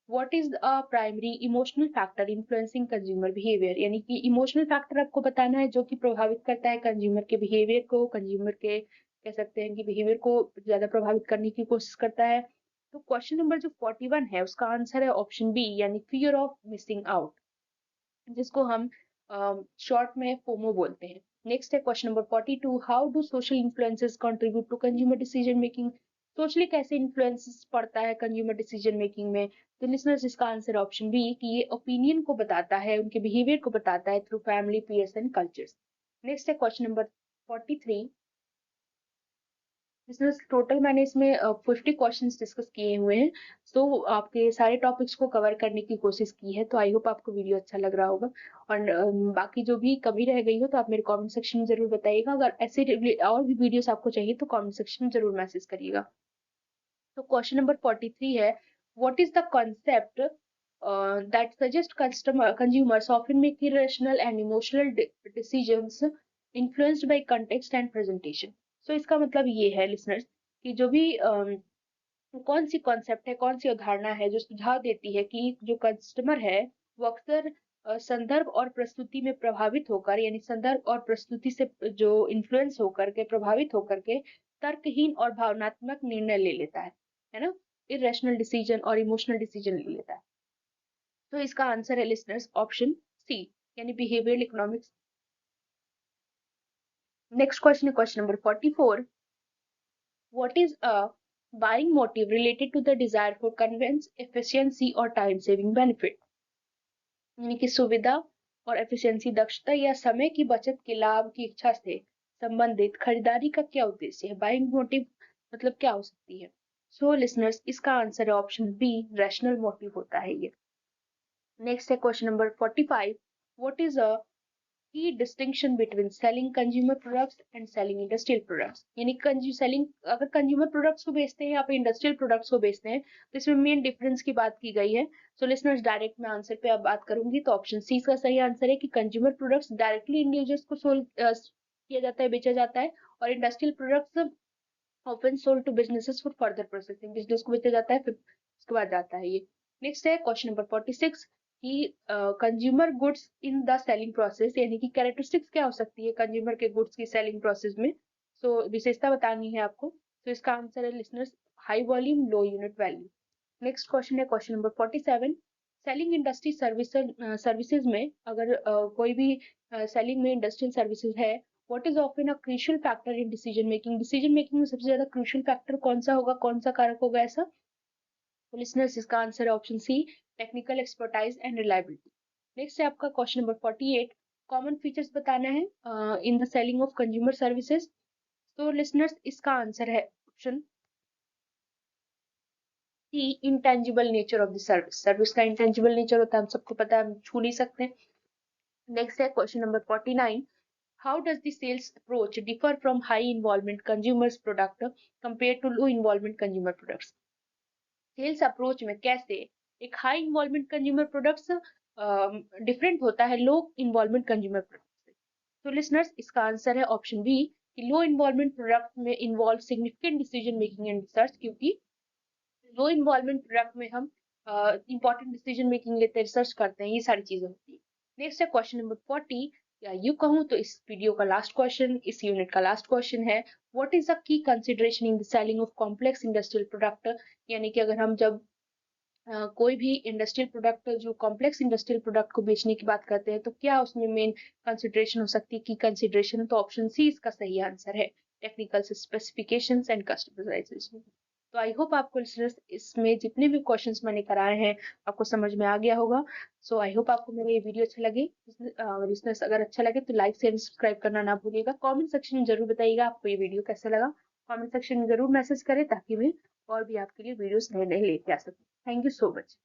What is a primary emotional factor influencing consumer behaviour? यानी कि इमोशनल फैक्टर आपको बताना है जो कि प्रभावित करता है कंज्यूमर के बिहेवियर को, कंज्यूमर के कह सकते हैं कि बिहेवियर को ज्यादा प्रभावित करने की कोशिश करता है। तो क्वेश्चन नंबर जो 41 है उसका आंसर है ऑप्शन बी, यानी फियर ऑफ मिसिंग आउट, जिसको हम शॉर्ट में फोमो बोलते हैं। नेक्स्ट है question number 42, how do social influences contribute to consumer decision making? Socially कैसे इन्फ्लुएंस पड़ता है कंज्यूमर डिसीजन मेकिंग में? तो लिसनर्स, इसका आंसर ऑप्शन बी, कि ये ओपिनियन को बताता है, उनके बिहेवियर को बताता है through family, peers and cultures. Next है क्वेश्चन नंबर 43। बिजनेस टोटल मैंने इसमें 50 क्वेश्चंस डिस्कस किए हुए हैं। तो आपके सारे टॉपिक्स को कवर करने की कोशिश की है, तो आई होप आपको वीडियो अच्छा लग रहा होगा। और बाकी जो भी कमी रह गई हो तो आप मेरे कमेंट सेक्शन में जरूर बताइएगा। अगर ऐसे और भी वीडियोस आपको चाहिए तो कमेंट सेक्शन में जरूर मैसेज करिएगा। तो क्वेश्चन नंबर 43 है, what is the concept that suggest consumers often make irrational and emotional decisions influenced by context and presentation? So इसका मतलब ये है लिसनर्स कि जो भी कौन सी कॉन्सेप्ट है, कौन सी अवधारणा है जो सुझाव देती है कि जो कस्टमर है वो अक्सर संदर्भ और प्रस्तुति में प्रभावित होकर, यानी संदर्भ और प्रस्तुति से जो इन्फ्लुएंस होकर के, प्रभावित होकर के तर्कहीन और भावनात्मक निर्णय ले लेता है ना, इरेशनल डिसीजन और इमोशनल डिसीजन ले लेता है। तो इसका आंसर है लिसनर्स ऑप्शन सी, यानी बिहेवियरल इकोनॉमिक्स। नेक्स्ट क्वेश्चन है question number 44, what is a buying motive related to the desire for convenience, efficiency और time saving benefit? यानी कि सुविधा और एफिशिएंसी, दक्षता या समय की बचत के लाभ की इच्छा से संबंधित खरीदारी का क्या उद्देश्य है? बाइंग मोटिव मतलब क्या हो सकती है? सो लिसनर्स, इसका आंसर है ऑप्शन बी, रैशनल मोटिव होता है ये। नेक्स्ट है question number 45, what is a key distinction between selling consumer products and selling industrial products? यानी सेलिंग, अगर कंज्यूमर प्रोडक्ट्स को बेचते हैं या फिर इंडस्ट्रियल प्रोडक्ट्स को बेचते हैं तो इसमें मेन डिफरेंस की बात की गई है। सो लिसनर्स, डायरेक्ट मैं आंसर पे अब बात करूंगी, तो ऑप्शन सी का सही आंसर है कि consumer products directly end users को सोल्व किया जाता है, बेचा जाता है, और industrial products often sold to businesses for further processing, business को बेचा जाता है फिर उसके बाद जाता है ये। नेक्स्ट है क्वेश्चन नंबर 46 कि consumer goods in the selling process, यानी कि कैरेक्टरिस्टिक्स क्या हो सकती है कंज्यूमर के गुड्स की सेलिंग प्रोसेस में? सो विशेषता बतानी है आपको। तो इसका आंसर है लिसनर्स, हाई वॉल्यूम, लो यूनिट वैल्यू। नेक्स्ट क्वेश्चन है question number 47, selling industry services में अगर कोई भी सेलिंग में इंडस्ट्रियल सर्विसेज है, what is often a crucial factor in decision making? Decision making में सबसे ज्यादा क्रूशियल फैक्टर कौन सा होगा, कौन सा कारक होगा ऐसा? तो लिसनर्स, इसका आंसर है option C, technical expertise and reliability. Next है आपका क्वेश्चन नंबर 48, कॉमन फीचर्स बताना है in the selling of consumer services. तो लिसनर्स, इसका आंसर है option C, intangible nature of the service. Service का इंटेंजिबल नेचर होता है, हम सबको पता है, हम छू नहीं सकते। नेक्स्ट है question number 49, how does the sales approach differ from high involvement consumers product compare to low involvement consumer products? Sales approach में कैसे एक high involvement consumer products different होता है लो इन्वॉल्वमेंट कंज्यूमर प्रोडक्ट से? तो लिसनर्स, इसका answer है option B, कि लो इन्वॉल्वमेंट प्रोडक्ट में involve significant decision making and research, क्योंकि लो इन्वॉल्वमेंट प्रोडक्ट में हम इंपॉर्टेंट डिसीजन मेकिंग लेते हैं, रिसर्च करते हैं, ये सारी चीजें होती है। नेक्स्ट है क्वेश्चन नंबर 40, या यूँ कहूँ तो इस वीडियो का लास्ट क्वेश्चन, इस यूनिट का लास्ट क्वेश्चन है, what is the key consideration in the selling of complex industrial product? यानी कि अगर हम जब कोई भी इंडस्ट्रियल प्रोडक्ट जो कॉम्प्लेक्स इंडस्ट्रियल प्रोडक्ट को बेचने की बात करते हैं, तो क्या उसमें मेन कंसिडरेशन हो सकती है, की कंसिडरेशन? तो ऑप्शन सी इसका सही आंसर है, टेक्निकल स्पेसिफिकेशंस एंड कस्टमाइजेशन। तो आई होप आपको लिसनर्स इसमें जितने भी क्वेश्चंस मैंने कराए हैं आपको समझ में आ गया होगा। सो आई होप आपको मेरा ये वीडियो अच्छा लगे। लिसनर्स अगर अच्छा लगे तो लाइक शेयर सब्सक्राइब करना ना भूलिएगा। कमेंट सेक्शन में जरूर बताइएगा आपको ये वीडियो कैसा लगा। कमेंट सेक्शन में जरूर मैसेज करें ताकि मैं और भी आपके लिए वीडियोस नए नए लेके आ सकूं। Thank you so much.